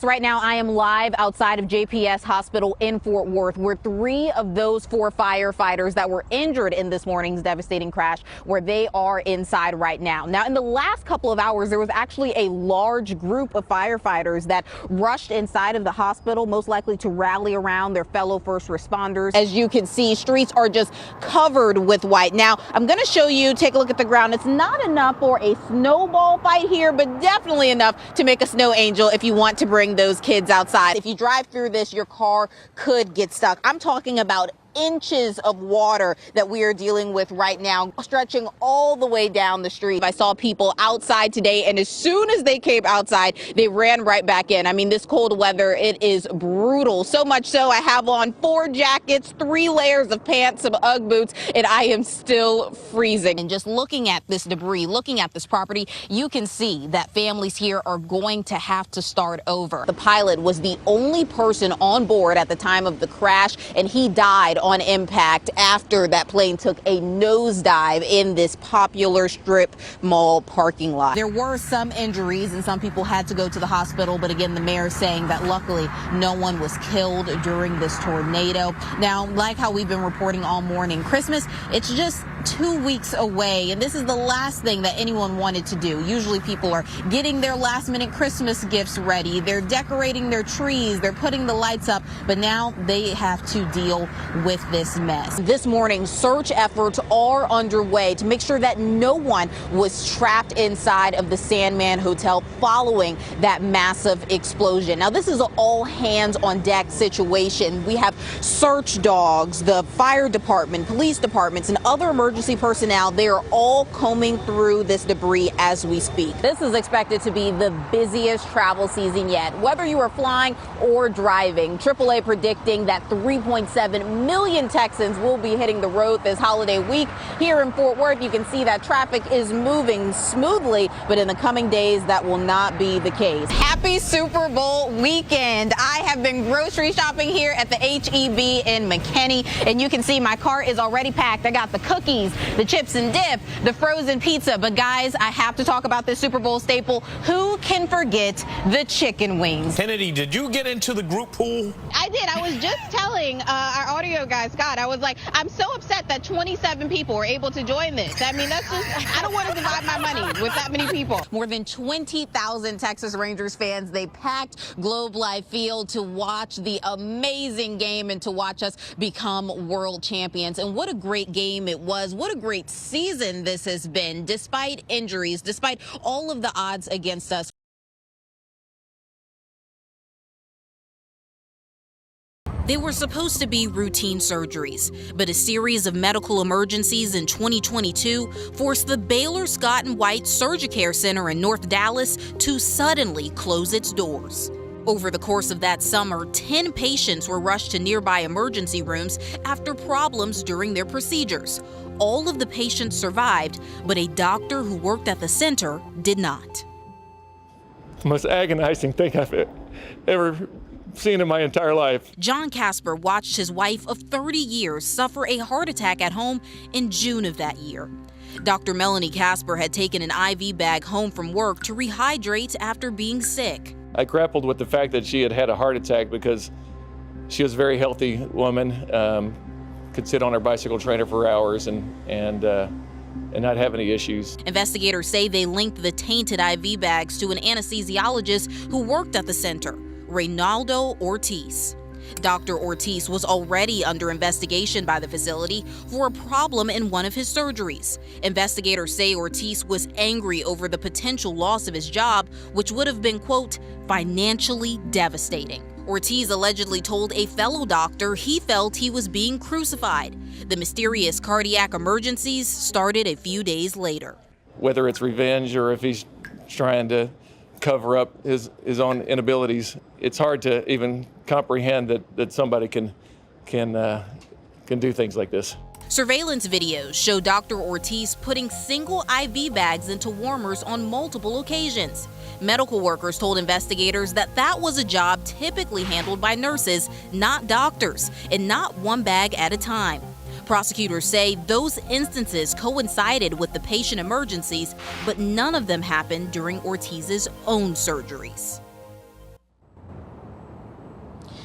Right now, I am live outside of JPS Hospital in Fort Worth, where 3 of those 4 firefighters that were injured in this morning's devastating crash, where they are inside right now. Now, in the last couple of hours, there was actually a large group of firefighters that rushed inside of the hospital, most likely to rally around their fellow first responders. As you can see, streets are just covered with white. Now, I'm going to show you, take a look at the ground. It's not enough for a snowball fight here, but definitely enough to make a snow angel if you want to bring those kids outside. If you drive through this, your car could get stuck. I'm talking about inches of water that we are dealing with right now, stretching all the way down the street. I saw people outside today, and as soon as they came outside, they ran right back in. I mean, this cold weather, it is brutal. So much so, I have on 4 jackets, 3 layers of pants, some Ugg boots, and I am still freezing. And just looking at this debris, looking at this property, you can see that families here are going to have to start over. The pilot was the only person on board at the time of the crash, and he died on impact after that plane took a nosedive in this popular strip mall parking lot. There were some injuries and some people had to go to the hospital, but again, the mayor saying that luckily no one was killed during this tornado. Now, like how we've been reporting all morning, Christmas, it's just 2 weeks away, and this is the last thing that anyone wanted to do. Usually people are getting their last-minute Christmas gifts ready, they're decorating their trees, they're putting the lights up, but now they have to deal with this mess. This morning, search efforts are underway to make sure that no one was trapped inside of the Sandman Hotel following that massive explosion. Now, this is an all-hands-on-deck situation. We have search dogs, the fire department, police departments, and other emergency personnel. They are all combing through this debris as we speak. This is expected to be the busiest travel season yet, whether you are flying or driving. AAA predicting that 3.7 million Texans will be hitting the road this holiday week. Here in Fort Worth, you can see that traffic is moving smoothly, but in the coming days, that will not be the case. Happy Super Bowl weekend. I have been grocery shopping here at the H-E-B in McKinney, and you can see my cart is already packed. I got the cookies, the chips and dip, the frozen pizza. But guys, I have to talk about this Super Bowl staple. Who can forget the chicken wings? Kennedi, did you get into the group pool? I did. I was just telling our audio guy, Scott, I was like, I'm so upset that 27 people were able to join this. I mean, that's just, I don't want to divide my money with that many people. More than 20,000 Texas Rangers fans, they packed Globe Life Field to watch the amazing game and to watch us become world champions. And what a great game it was. What a great season this has been, despite injuries, despite all of the odds against us. They were supposed to be routine surgeries, but a series of medical emergencies in 2022 forced the Baylor Scott & White Surgicare Center in North Dallas to suddenly close its doors. Over the course of that summer, 10 patients were rushed to nearby emergency rooms after problems during their procedures. All of the patients survived, but a doctor who worked at the center did not. The most agonizing thing I've ever seen in my entire life. John Casper watched his wife of 30 years suffer a heart attack at home in June of that year. Dr. Melanie Casper had taken an IV bag home from work to rehydrate after being sick. I grappled with the fact that she had had a heart attack because she was a very healthy woman, could sit on her bicycle trainer for hours and not have any issues. Investigators say they linked the tainted IV bags to an anesthesiologist who worked at the center, Reynaldo Ortiz. Dr. Ortiz was already under investigation by the facility for a problem in one of his surgeries. Investigators say Ortiz was angry over the potential loss of his job, which would have been, quote, financially devastating. Ortiz allegedly told a fellow doctor he felt he was being crucified. The mysterious cardiac emergencies started a few days later. Whether it's revenge or if he's trying to cover up his own inabilities, it's hard to even comprehend that somebody can do things like this. Surveillance videos show Dr. Ortiz putting single IV bags into warmers on multiple occasions. Medical workers told investigators that was a job typically handled by nurses, not doctors, and not one bag at a time. Prosecutors say those instances coincided with the patient emergencies, but none of them happened during Ortiz's own surgeries.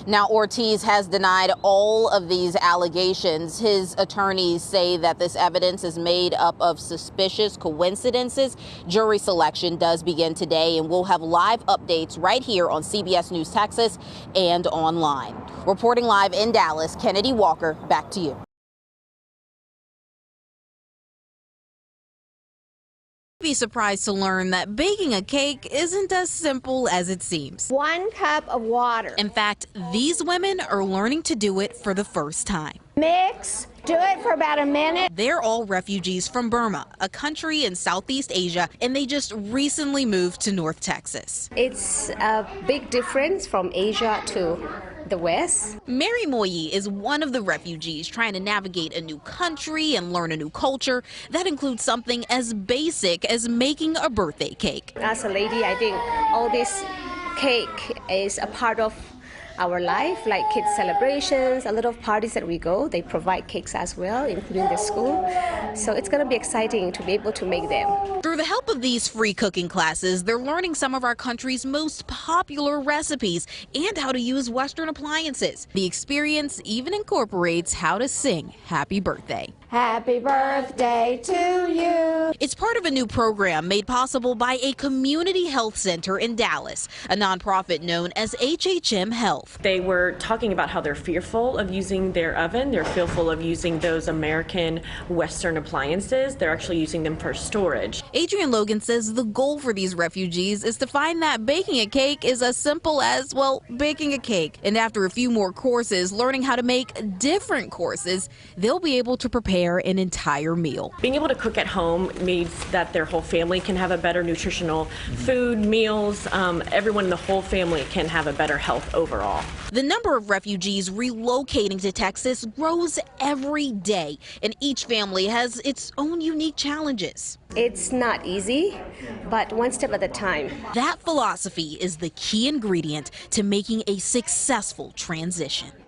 Now, Ortiz has denied all of these allegations. His attorneys say that this evidence is made up of suspicious coincidences. Jury selection does begin today, and we'll have live updates right here on CBS News Texas and online. Reporting live in Dallas, Kennedi Walker, back to you. Be surprised to learn that baking a cake isn't as simple as it seems. 1 cup of water. In fact, these women are learning to do it for the first time. Mix. Do it for about a minute. They're all refugees from Burma, a country in Southeast Asia, and they just recently moved to North Texas. It's a big difference from Asia to the West. Mary Moyi is one of the refugees trying to navigate a new country and learn a new culture. That includes something as basic as making a birthday cake. As a lady, I think all this cake is a part of our life, like kids' celebrations, a lot of parties that we go, they provide cakes as well, including the school. So it's going to be exciting to be able to make them. Through the help of these free cooking classes, they're learning some of our country's most popular recipes and how to use Western appliances. The experience even incorporates how to sing Happy Birthday. Happy birthday to you. It's part of a new program made possible by a community health center in Dallas, a nonprofit known as HHM Health. They were talking about how they're fearful of using their oven. They're fearful of using those American Western appliances. They're actually using them for storage. Adrian Logan says the goal for these refugees is to find that baking a cake is as simple as, well, baking a cake. And after a few more courses, learning how to make different courses, they'll be able to prepare an entire meal. Being able to cook at home means that their whole family can have a better nutritional food, meals. Everyone in the whole family can have a better health overall. The number of refugees relocating to Texas grows every day, and each family has its own unique challenges. It's not easy, but one step at a time. That philosophy is the key ingredient to making a successful transition.